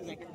Welcome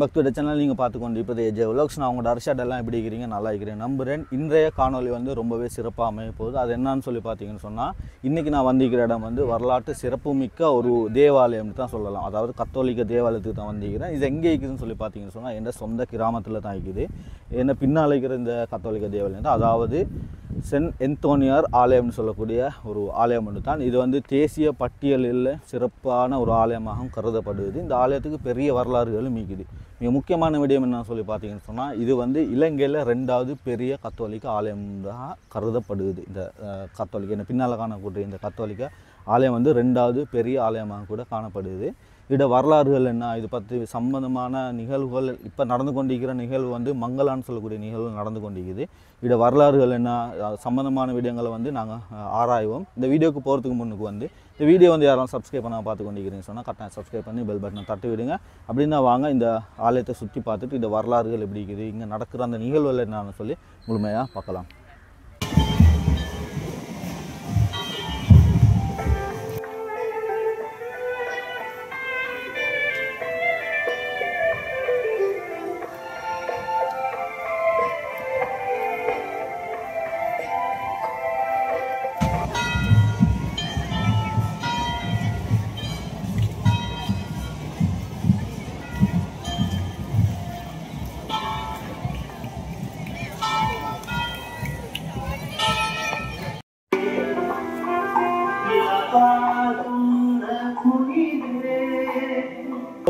back to the channel. நீங்கள் பார்த்துக்கொண்டு இப்போ ஏஜே விலாக்ஸ். நான் உங்களோட அர்ஷாட் எல்லாம் எப்படி இருக்கிறீங்க? நல்லா இருக்கிறேன் நம்புகிறேன். இன்றைய காணொலி வந்து ரொம்பவே சிறப்பாக அமைய போகுது. அது என்னன்னு சொல்லி பார்த்தீங்கன்னு சொன்னால், இன்றைக்கி நான் வந்திருக்கிற இடம் வந்து வரலாற்று சிறப்புமிக்க ஒரு தேவாலயம்னு தான் சொல்லலாம். அதாவது கத்தோலிக்க தேவாலயத்துக்கு தான் வந்திருக்கிறேன். இது எங்கே இருக்குதுன்னு சொல்லி பார்த்தீங்கன்னு சொன்னால், என் சொந்த கிராமத்தில் தான் இருக்குது. என்ன பின்னால் இருக்கிற இந்த கத்தோலிக்க தேவாலயம் தான், அதாவது சென்ட் எந்தோனியார் ஆலயம்னு சொல்லக்கூடிய ஒரு ஆலயம் ஒன்று தான். இது வந்து தேசிய பட்டியலில் சிறப்பான ஒரு ஆலயமாகவும் கருதப்படுது. இந்த ஆலயத்துக்கு பெரிய வரலாறுகளும் இருக்குது. மிக முக்கியமான விடயம் என்னன்னு சொல்லி பார்த்தீங்கன்னு சொன்னால், இது வந்து இலங்கையில் 2வது பெரிய கத்தோலிக்க ஆலயமாக கருதப்படுது. இந்த கத்தோலிக்க என்ன பின்னால் காணக்கூடிய இந்த கத்தோலிக்க ஆலயம் வந்து 2வது பெரிய ஆலயமாக கூட காணப்படுது. இட வரலாறுகள் என்ன, இது பற்றி சம்பந்தமான நிகழ்வுகள், இப்போ நடந்து கொண்டிருக்கிற நிகழ்வு வந்து மங்களான்னு சொல்லக்கூடிய நிகழ்வு நடந்து கொண்டிருக்குது. இட வரலாறுகள் என்ன சம்பந்தமான விடயங்களை வந்து நாங்கள் ஆராய்வோம். இந்த வீடியோக்கு போகிறதுக்கு முன்னுக்கு வந்து இந்த வீடியோ வந்து யாரும் சப்ஸ்கிரைப் பண்ணால் பார்த்து கொண்டிருக்கிறீங்கன்னு சொன்னால் கரெக்டாக சப்ஸ்கிரைப் பண்ணி பெல் பட்டனை தட்டி விடுங்க. அப்படின்னா வாங்க இந்த ஆலயத்தை சுற்றி பார்த்துட்டு இந்த வரலாறுகள் எப்படி இருக்குது, இங்கே நடக்கிற அந்த நிகழ்வுகள் என்னன்னு சொல்லி முழுமையாக பார்க்கலாம்.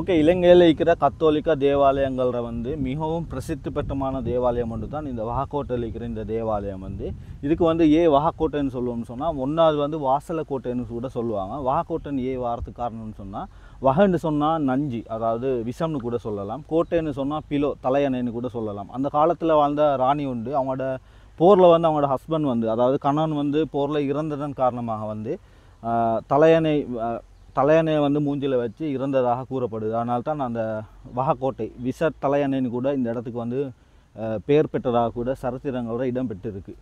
ஓகே, இலங்கையில் இருக்கிற கத்தோலிக்க தேவாலயங்கள வந்து மிகவும் பிரசித்தி பெற்றமான தேவாலயம் ஒன்று தான் இந்த வஹக்கோட்டையில் இருக்கிற இந்த தேவாலயம் வந்து. இதுக்கு வந்து வஹக்கோட்டைன்னு சொல்லுவோம்னு சொன்னால், ஒன்றாவது வந்து வாசலக்கோட்டைன்னு கூட சொல்லுவாங்க. வஹக்கோட்டைன்னு வாரத்துக்கு காரணம்னு சொன்னால், வகன்னு சொன்னால் நஞ்சு, அதாவது விஷம்னு கூட சொல்லலாம். கோட்டைன்னு சொன்னால் பிலோ, தலையணைன்னு கூட சொல்லலாம். அந்த காலத்தில் வாழ்ந்த ராணி உண்டு, அவங்களோட போரில் வந்து அவங்களோட ஹஸ்பண்ட் வந்து, அதாவது கணவன் வந்து போரில் இறந்ததன் காரணமாக வந்து தலையணையை வந்து மூஞ்சில் வச்சு இறந்ததாக கூறப்படுது. அதனால தான் அந்த வஹக்கோட்டை விஷ தலையணைன்னு கூட இந்த இடத்துக்கு வந்து பெயர் பெற்றதாக கூட சரித்திரங்களோட இடம் பெற்றிருக்கு.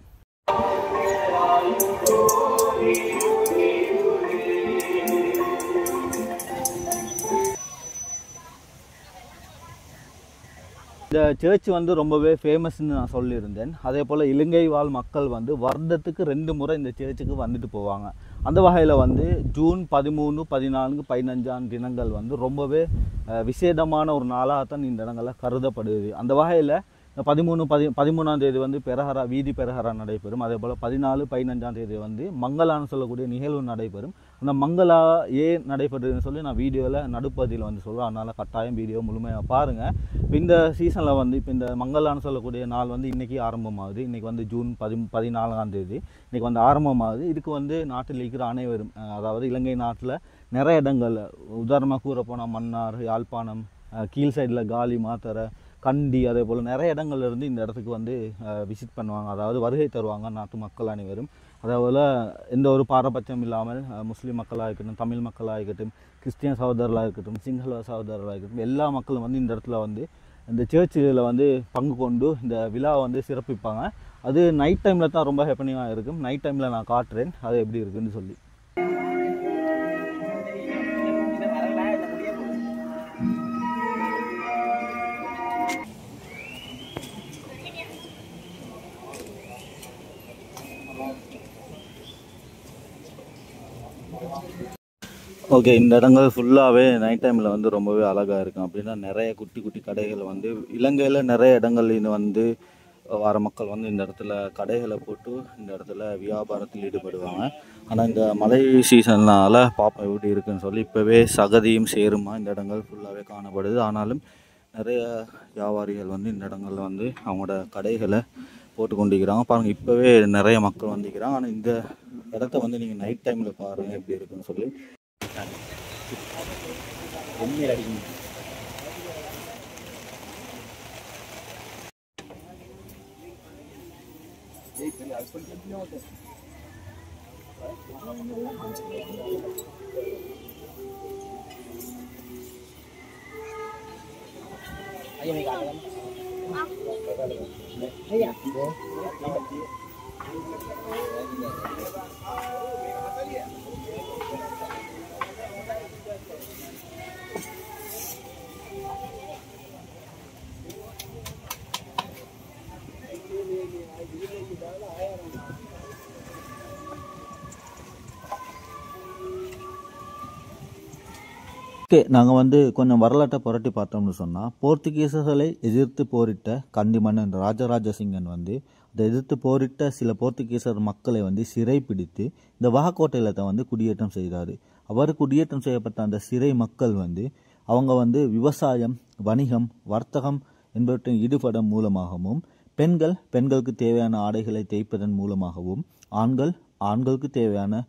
இந்த சர்ச் வந்து ரொம்பவே ஃபேமஸ்ன்னு நான் சொல்லியிருந்தேன். அதே போல் இலங்கை வாழ் மக்கள் வந்து வருடத்துக்கு 2 முறை இந்த சர்ச்சுக்கு வந்துட்டு போவாங்க. அந்த வகையில் வந்து ஜூன் 13, 14, 15 தினங்கள் வந்து ரொம்பவே விசேடமான ஒரு நாளாகத்தான் இந்த இடங்களில் கருதப்படுது. அந்த வகையில் 13ஆம் தேதி வந்து பெரஹரா, வீதி பெரஹரா நடைபெறும். அதே போல் 14, 15ஆம் தேதி வந்து மங்களான்னு சொல்லக்கூடிய நிகழ்வு நடைபெறும். அந்த மங்களா நடைபெறுதுன்னு சொல்லி நான் வீடியோவில் நடுப்பதியில் வந்து சொல்கிறேன். அதனால் கட்டாயம் வீடியோ முழுமையாக பாருங்கள். இப்போ இந்த சீசனில் வந்து இப்போ இந்த மங்களான்னு சொல்லக்கூடிய நாள் வந்து இன்றைக்கி ஆரம்பமாகுது. இன்றைக்கி வந்து ஜூன் 14ஆம் தேதி இன்றைக்கி வந்து ஆரம்பமாகுது. இதுக்கு வந்து நாட்டில் இருக்கிற அனைவரும், அதாவது இலங்கை நாட்டில் நிறைய இடங்கள், உதாரணமாக கூறப்போனால் மன்னார், யாழ்ப்பாணம், கீழ் சைடில் காலி, மாத்தரை, கண்டி, அதே போல் நிறைய இடங்கள்லேருந்து இந்த இடத்துக்கு வந்து விசிட் பண்ணுவாங்க, அதாவது வருகை தருவாங்க நாட்டு மக்கள் அனைவரும். அதேபோல் எந்த ஒரு பாரபட்சம் இல்லாமல் முஸ்லீம் மக்களாக இருக்கட்டும், தமிழ் மக்களாக இருக்கட்டும், கிறிஸ்டியன் சகோதரர்களாக இருக்கட்டும், சிங்கள சகோதரர்களாக இருக்கட்டும், எல்லா மக்களும் வந்து இந்த இடத்துல வந்து இந்த சர்ச்சில் வந்து பங்கு கொண்டு இந்த விழாவை வந்து சிறப்பிப்பாங்க. அது நைட் டைமில் தான் ரொம்ப ஹேப்பனிங்காக இருக்கும். நைட் டைமில் நான் காட்டுறேன் அது எப்படி இருக்குன்னு சொல்லி. ஓகே, இந்த இடங்கள் ஃபுல்லாகவே நைட் டைமில் வந்து ரொம்பவே அழகாக இருக்கும். அப்படின்னா நிறைய குட்டி குட்டி கடைகள் வந்து இலங்கையில் நிறைய இடங்கள்ல வந்து வர மக்கள் வந்து இந்த இடத்துல கடைகளை போட்டு இந்த இடத்துல வியாபாரத்தில் ஈடுபடுவாங்க. ஆனால் இந்த மழை சீசன்னால் பார்ப்போம் எப்படி இருக்குன்னு சொல்லி இப்போவே சகதியும் சேருமா இந்த இடங்கள் ஃபுல்லாகவே காணப்படுது. ஆனாலும் நிறைய வியாபாரிகள் வந்து இந்த இடங்களில் வந்து அவங்களோட கடைகளை போட்டு கொண்டிருக்கிறாங்க. பாருங்கள், இப்போவே நிறைய மக்கள் வந்துக்கிறாங்க. ஆனால் இந்த இடத்த வந்து நீங்கள் நைட் டைமில் பாருங்கள் எப்படி இருக்குன்னு சொல்லி. ஓகே, நாங்கள் வந்து கொஞ்சம் வரலாற்றை புரட்டி பார்த்தோம்னு சொன்னால், போர்த்துகீசர்களை எதிர்த்து போரிட்ட கண்டி மன்னன் ராஜராஜ சிங்கன் வந்து அதை எதிர்த்து போரிட்ட சில போர்த்துகீசர் மக்களை வந்து சிறை பிடித்து இந்த வஹக்கோட்டையில் தான் வந்து குடியேற்றம் செய்தார். அவர் குடியேற்றம் செய்யப்பட்ட அந்த சிறை மக்கள் வந்து அவங்க வந்து விவசாயம், வணிகம், வர்த்தகம் என்பவற்றின் ஈடுபடும் மூலமாகவும், பெண்களுக்கு தேவையான ஆடைகளை தேய்ப்பதன் மூலமாகவும், ஆண்களுக்கு தேவையான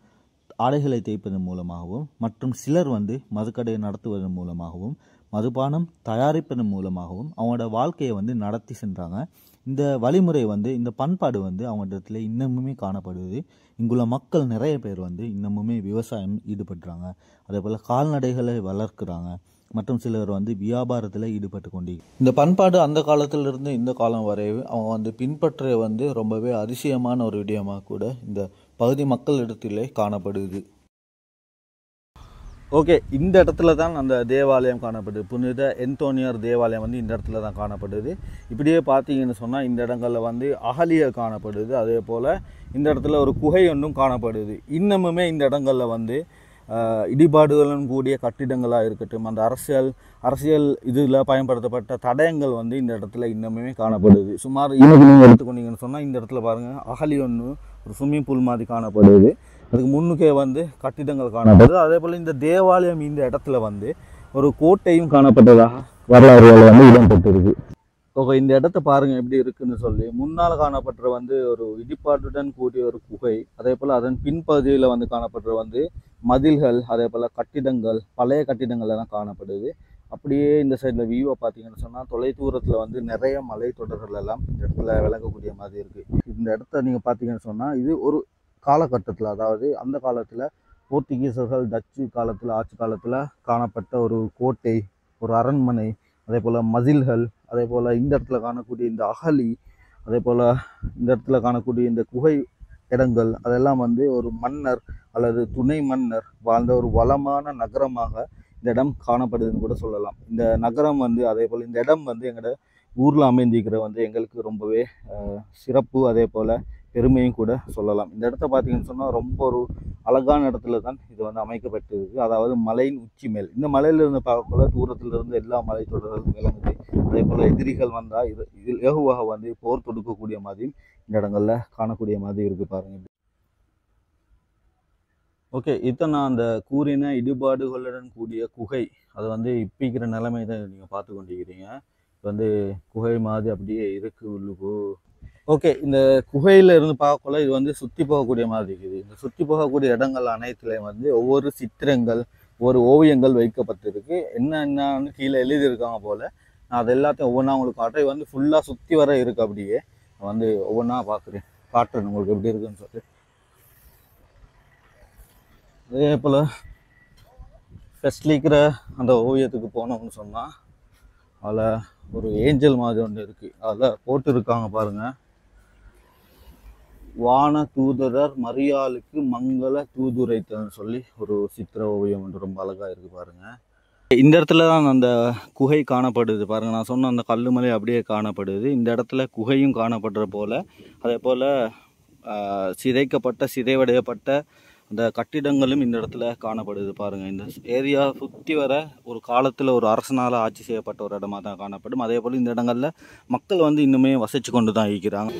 ஆடைகளை தேய்ப்பதன் மூலமாகவும், மற்றும் சிலர் வந்து மதுக்கடையை நடத்துவதன் மூலமாகவும், மதுபானம் தயாரிப்பதன் மூலமாகவும் அவங்களோட வாழ்க்கையை வந்து நடத்தி சென்றாங்க. இந்த வழிமுறை வந்து இந்த பண்பாடு வந்து அவங்க இடத்துல இன்னமுமே காணப்படுது. இங்குள்ள மக்கள் நிறைய பேர் வந்து இன்னமுமே விவசாயம் ஈடுபடுறாங்க. அதே போல் கால்நடைகளை வளர்க்குறாங்க. மற்றும் சிலர் வந்து வியாபாரத்தில் ஈடுபட்டு கொண்டு இந்த பண்பாடு அந்த காலத்திலிருந்து இந்த காலம் வரை அவங்க வந்து பின்பற்ற வந்து ரொம்பவே அதிசயமான ஒரு விடயமாக கூட இந்த பகுதி மக்கள் இடத்திலே காணப்படுது. ஓகே, இந்த இடத்துல தான் அந்த தேவாலயம் காணப்படுது. புனித எந்தோனியார் தேவாலயம் வந்து இந்த இடத்துல தான் காணப்படுது. இப்படியே பார்த்தீங்கன்னு சொன்னால் இந்த இடங்களில் வந்து அகலியர் காணப்படுது. அதே போல் இந்த இடத்துல ஒரு குகை ஒன்றும் காணப்படுது. இன்னமுமே இந்த இடங்களில் வந்து இடிபாடுகளும் கூடிய கட்டிடங்களாக இருக்கட்டும், அந்த அரசியல் இதில் பயன்படுத்தப்பட்ட தடயங்கள் வந்து இந்த இடத்துல இன்னமுமே காணப்படுது. சுமார் நீங்கள் எடுத்துக்கொண்டீங்கன்னு சொன்னால் இந்த இடத்துல பாருங்கள், அகலி ஒன்று ஒரு ஸ்விம்மிங் பூல் மாதிரி காணப்படுது. அதுக்கு முன்னுக்கே வந்து கட்டிடங்கள் காணப்படுது. அதே போல் இந்த தேவாலயம் இந்த இடத்துல வந்து ஒரு கோட்டையும் காணப்பட்டதாக வரலாறுகள் வந்து இடம்பெற்றிருக்கு. ஓகே, இந்த இடத்த பாருங்கள் எப்படி இருக்குன்னு சொல்லி. முன்னால் காணப்பட்ட வந்து ஒரு இடிபாட்டுடன் கூடிய ஒரு குகை, அதே போல் அதன் பின்பகுதியில் வந்து காணப்படுற வந்து மதில்கள், அதே போல் கட்டிடங்கள், பழைய கட்டிடங்கள் எல்லாம் காணப்படுது. அப்படியே இந்த சைடில் வியூவை பார்த்தீங்கன்னு சொன்னால் தொலை தூரத்தில் வந்து நிறைய மலை தொடர்கள் எல்லாம் இந்த இடத்துல விளங்கக்கூடிய மாதிரி இருக்குது. இந்த இடத்த நீங்கள் பார்த்தீங்கன்னு சொன்னால் இது ஒரு காலகட்டத்தில், அதாவது அந்த காலத்தில் போர்த்துகீசர்கள் டச்சு காலத்தில் ஆட்சி காலத்தில் காணப்பட்ட ஒரு கோட்டை, ஒரு அரண்மனை, அதே போல் மதில்கள், அதே போல் இந்த இடத்துல காணக்கூடிய இந்த அகழி, அதே போல் இந்த இடத்துல காணக்கூடிய இந்த குகை இடங்கள், அதெல்லாம் வந்து ஒரு மன்னர் அல்லது துணை மன்னர் வாழ்ந்த ஒரு வளமான நகரமாக இந்த இடம் காணப்படுதுன்னு கூட சொல்லலாம். இந்த நகரம் வந்து அதே போல் இந்த இடம் வந்து எங்களோட ஊரில் அமைந்திருக்கிற வந்து எங்களுக்கு ரொம்பவே சிறப்பு, அதே போல் பெருமையும் கூட சொல்லலாம். இந்த இடத்த பார்த்தீங்கன்னு சொன்னால் ரொம்ப ஒரு அழகான இடத்துல தான் இது வந்து அமைக்கப்பட்டிருக்கு. அதாவது மலையின் உச்சி மேல், இந்த மலையிலிருந்து பார்க்கக்குள்ள தூரத்திலிருந்து எல்லா மலை தொடர்களும் விளங்குது. அதே போல் எதிரிகள் வந்தால் இதில் ஏகுவாக வந்து போர் தொடுக்கக்கூடிய மாதிரியும் இந்த இடங்களில் காணக்கூடிய மாதிரி இருக்குது பாருங்கள். ஓகே, இத்தனை நான் அந்த கூறின இடிபாடுகளுடன் கூடிய குகை அது வந்து இப்பிக்கிற நிலைமை தான் நீங்கள் பார்த்து கொண்டிருக்கிறீங்க. வந்து குகை மாதிரி அப்படியே இருக்குது உள்ளுக்கு. ஓகே, இந்த குகையில் இருந்து பார்க்கல இது வந்து சுற்றி போகக்கூடிய மாதிரி இருக்குது. இந்த சுற்றி போகக்கூடிய இடங்கள் அனைத்துலேயும் வந்து ஒவ்வொரு சித்திரங்கள், ஒவ்வொரு ஓவியங்கள் வைக்கப்பட்டிருக்கு. என்னன்னு கீழே எழுதியிருக்காங்க போல். நான் அது எல்லாத்தையும் ஒவ்வொன்றா உங்களுக்கு காட்டுறேன். வந்து ஃபுல்லாக சுற்றி வர இருக்குது. அப்படியே வந்து ஒவ்வொன்றா காட்டுறேன் உங்களுக்கு எப்படி இருக்குன்னு சொல்லிட்டு. அதே போல் ஃபெஸ்ட்லிக்கிற அந்த ஓவியத்துக்கு போனோம்னு சொன்னால் அதில் ஒரு ஏஞ்சல் மாதிரி ஒன்று இருக்குது. அதில் போட்டுருக்காங்க பாருங்கள், வான தூதரர் மரியாளுக்கு மங்கள தூதுரைத்தல்னு சொல்லி ஒரு சித்திர ஓவியம் வந்து ரொம்ப அழகாக இருக்குது பாருங்கள். இந்த இடத்துல தான் அந்த குகை காணப்படுது பாருங்கள். நான் சொன்ன அந்த கல்லுமலை அப்படியே காணப்படுது. இந்த இடத்துல குகையும் காணப்படுற போல், அதே போல் சிதைவடையப்பட்ட அந்த கட்டிடங்களும் இந்த இடத்துல காணப்படுது பாருங்கள். இந்த ஏரியா சுற்றி வர ஒரு காலத்தில் ஒரு அரசனால் ஆட்சி செய்யப்பட்ட ஒரு இடமா தான் காணப்படும். அதே போல் இந்த இடங்களில் மக்கள் வந்து இன்னுமே வசித்து கொண்டு தான் இருக்கிறாங்க.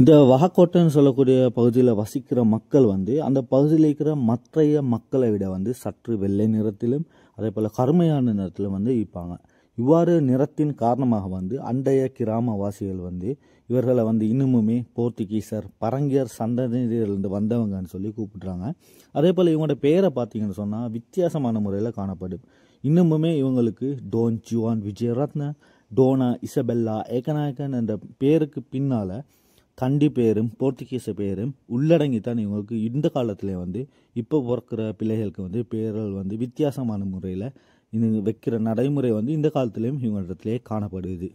இந்த வஹக்கோட்டைன்னு சொல்லக்கூடிய பகுதியில் வசிக்கிற மக்கள் வந்து அந்த பகுதியில் இருக்கிற மற்றைய மக்களை விட வந்து சற்று வெள்ளை நிறத்திலும் அதே போல் கருமையான நிறத்திலும் வந்து இருப்பாங்க. இவ்வாறு நிறத்தின் காரணமாக வந்து அண்டைய கிராமவாசிகள் வந்து இவர்களை வந்து இன்னுமுமே போர்த்துகீசர் பரங்கியர் சந்ததியிலிருந்து வந்தவங்கன்னு சொல்லி கூப்பிடுறாங்க. அதே போல் இவங்களோட பேரை பார்த்தீங்கன்னு சொன்னால் வித்தியாசமான முறையில் காணப்படும். இன்னுமுமே இவங்களுக்கு டோன் ஜுவான் விஜயரத்ன, டோனா இசபெல்லா ஏகநாயக்கன் என்ற பேருக்கு பின்னால் கண்டி பேரும் போர்த்துகீச பேரும் உள்ளடங்கித்தான் இவங்களுக்கு இந்த காலத்திலே வந்து இப்போ பிறக்கிற பிள்ளைகளுக்கு வந்து பேர்கள் வந்து வித்தியாசமான முறையில் இது வைக்கிற நடைமுறை வந்து இந்த காலத்திலையும் இவங்களிடத்திலே காணப்படுது.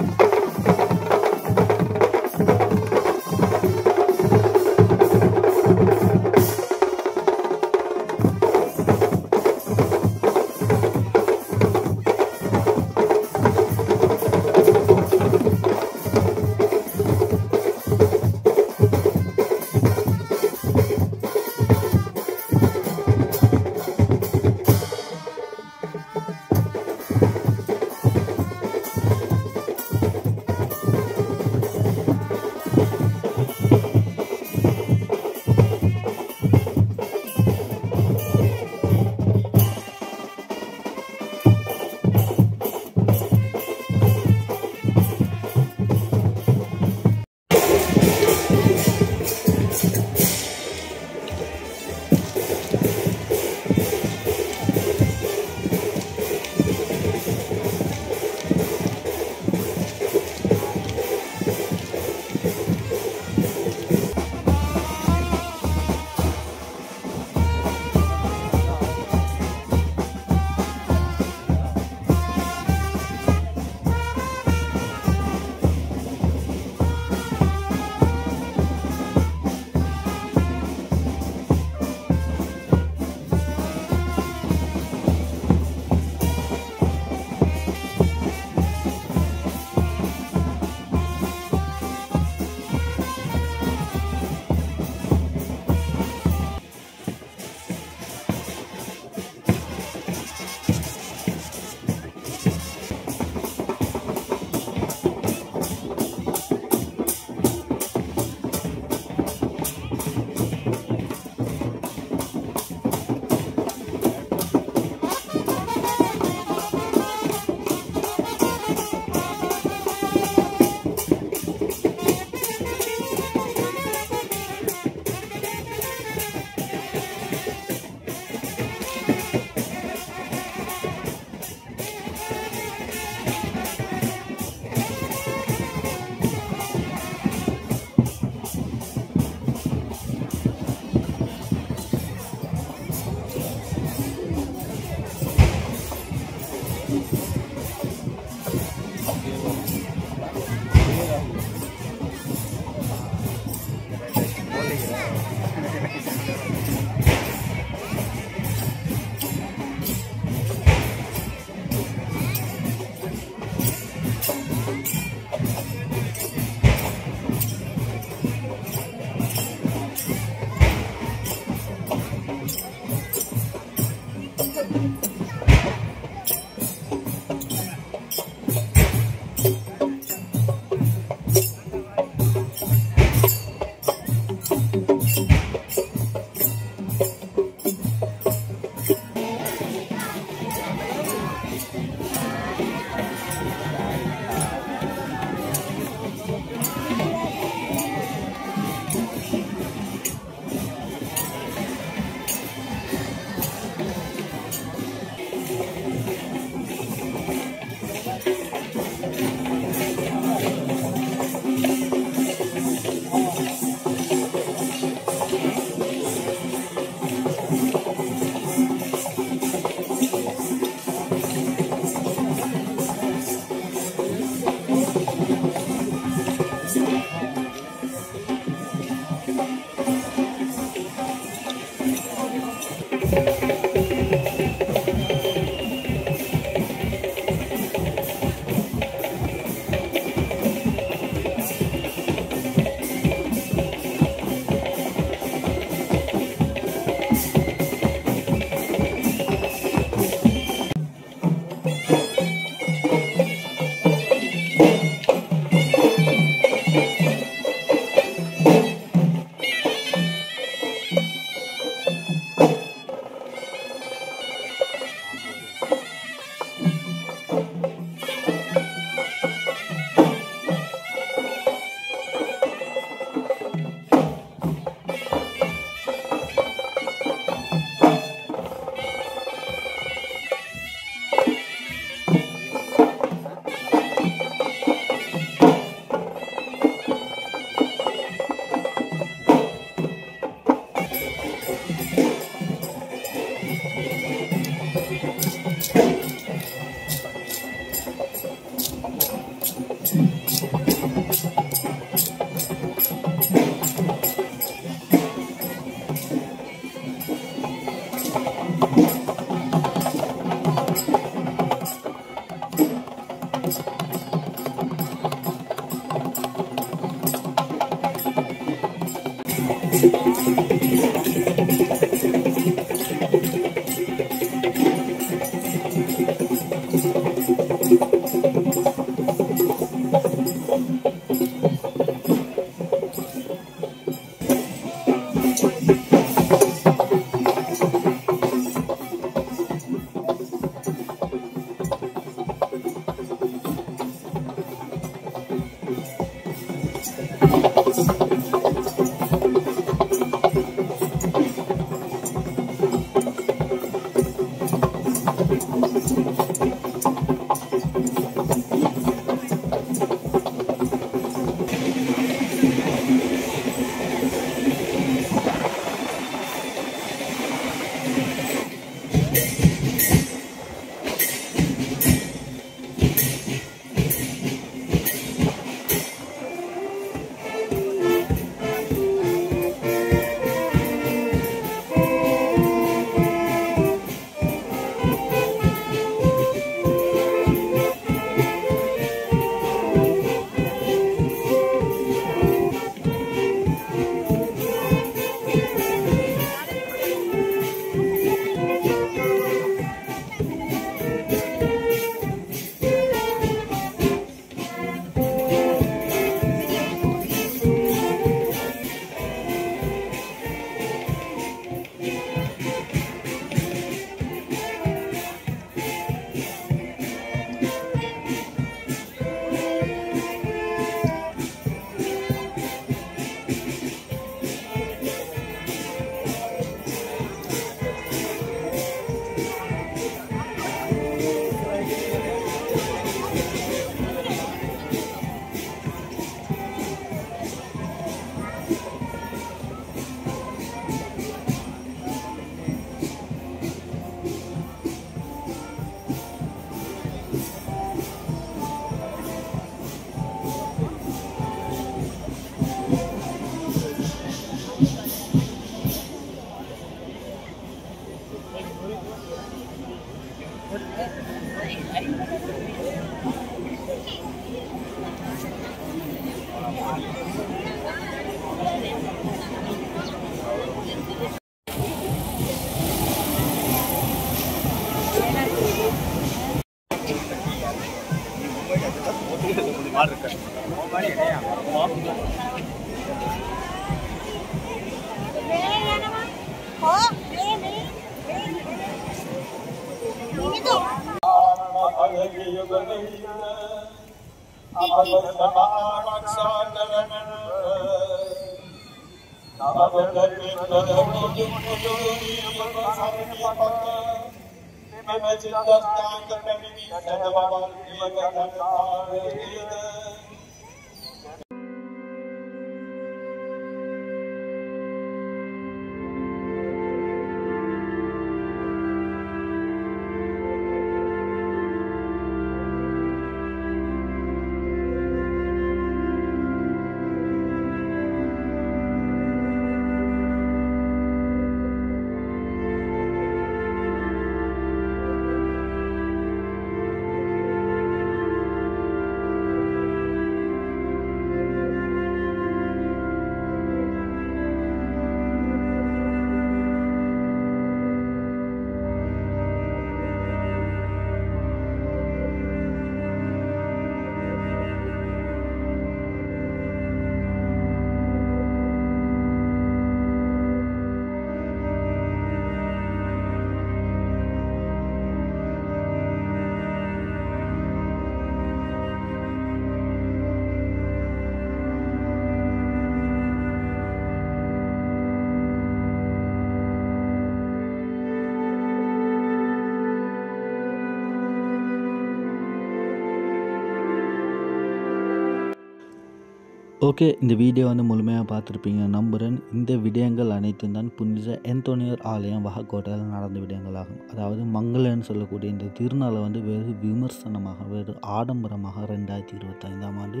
ஓகே, இந்த வீடியோ வந்து முழுமையாக பார்த்துருப்பீங்க நம்புகிறேன். இந்த விடயங்கள் அனைத்தும் தான் புனித அந்தோனியார் ஆலயம் வஹகோட்டையில் நடந்த விடயங்களாகும். அதாவது மங்களன்னு சொல்லக்கூடிய இந்த திருநாளை வந்து வெறு விமர்சனமாக வெறு ஆடம்பரமாக 2025ஆம் ஆண்டு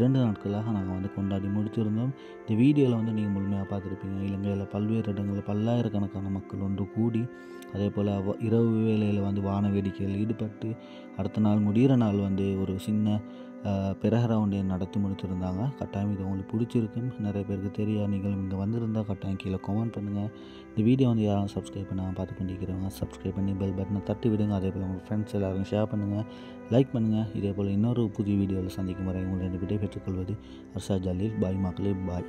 2 நாட்களாக நாங்கள் வந்து கொண்டாடி முடித்திருந்தோம். இந்த வீடியோவில் வந்து நீங்கள் முழுமையாக பார்த்துருப்பீங்க. இலங்கையில் பல்வேறு இடங்களில் பல்லாயிரக்கணக்கான மக்கள் ஒன்று கூடி அதே போல் இரவு வேளையில் வந்து வான வேடிக்கையில் ஈடுபட்டு அடுத்த நாள் முடிகிற நாள் வந்து ஒரு சின்ன பிரகரவுண்டை நடத்தி முடித்திருந்தாங்க. கட்டாயம் இது உங்களுக்கு பிடிச்சிருக்கும், நிறைய பேருக்கு தெரியாது. நீங்கள் இங்கே வந்திருந்தால் கட்டாயம் கீழே கமெண்ட் பண்ணுங்கள். இந்த வீடியோ வந்து யாரும் சப்ஸ்கிரைப் பண்ணாமல் பார்த்து கொண்டிருக்கிறவங்க சப்ஸ்கிரைப் பண்ணி பெல் பட்டனை தட்டி விடுங்க. அதே போல் உங்கள் ஃப்ரெண்ட்ஸ் எல்லாருக்கும் ஷேர் பண்ணுங்கள், லைக் பண்ணுங்கள். இதே போல் இன்னொரு புதிய வீடியோவில் சந்திக்கும் வரை உங்களை விடை பெற்றுக்கொள்வது அர்ஷா ஜலீல். பாய் மக்களே, பாய்.